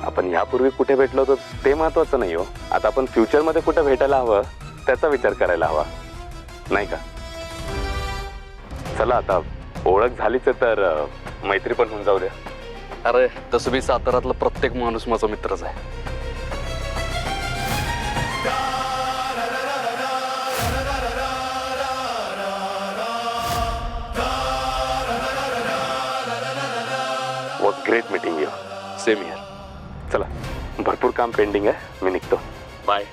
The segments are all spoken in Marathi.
आपण यापूर्वी कुठे भेटलो होतो ते महत्वाचं नाही हो. आता आपण फ्युचर मध्ये कुठे भेटायला हवं त्याचा विचार करायला हवा, नाही का? चला आता ओळख झालीच आहे तर मैत्री पण होऊन जाऊ द्या. अरे तसं बी साताऱ्यातला प्रत्येक माणूस माझा मित्रच आहे. Was great meeting you. Same here. चला भरपूर काम पेंडिंग आहे, मी निघतो. बाय.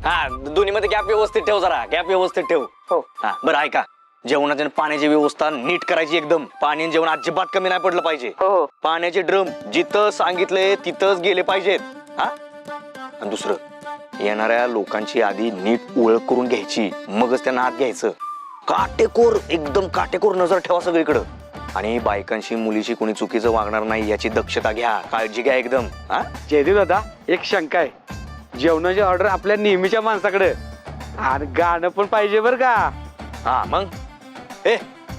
हा दोन्ही मध्ये गॅप व्यवस्थित ठेव, जरा गॅप व्यवस्थित ठेव. हो. हा बरं ऐका, जेवणाची आणि पाण्याची व्यवस्था नीट करायची एकदम. पाणी आणि जेवण अजिबात कमी नाही पडलं पाहिजे. हो. पाण्याचे ड्रम जिथं सांगितले तिथंच गेले पाहिजेत. हा आणि दुसरं, येणाऱ्या लोकांची आधी नीट ओळख करून घ्यायची, मगच त्यांना आत घ्यायचं. काटेकोर, एकदम काटेकोर नजर ठेवा सगळीकडं. आणि बायकांशी मुलीशी कोणी चुकीचं वागणार नाही याची दक्षता घ्या, काळजी घ्या एकदम. हा जयदेव दादा, एक शंका आहे. जेवणाची ऑर्डर आपल्या नेहमीच्या माणसाकडे आणि गाणं पण पाहिजे बरं का. हा मग ए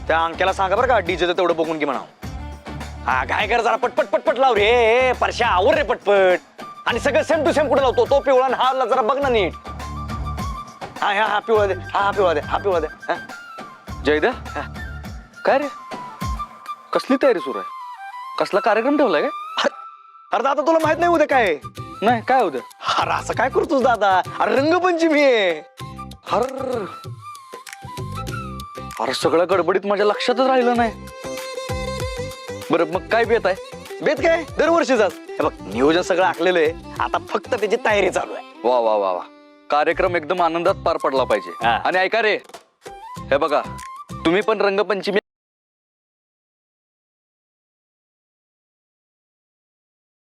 त्या अंक्याला सांगा बरं का, डीजेचं तेवढं बघून की म्हणा. हा काय कर, जरा पटपट पटपट लाव रे. परश्या आवर रे पटपट. आणि सगळं सेम टू सेम कुठे लावतो तो पिवळा आणि हा जरा बघ ना नीट. हा हा हा पिवळा दे, हा पिवळा दे, हा पिवळा दे. जयद्या, काय रे, कसली तयारी सुरू आहे? कसला कार्यक्रम ठेवलाय काय? अरे दादा तुला माहित नाही उद्या काय? नाही, काय होतं? अरे असं काय करतोस दादा? अरे रंगपंचमी आहे. अरे सगळ्या गडबडीत माझ्या लक्षातच राहिलं नाही. बरं मग काय बेत आहे? बेत काय दरवर्षीचाच. हे बघ नियोजन सगळं आखलेलं आहे, आता फक्त त्याची तयारी चालू आहे. वा वा वा वा, कार्यक्रम एकदम आनंदात पार पडला पाहिजे. हा. आणि ऐका रे, हे बघा, तुम्ही पण रंगपंचमी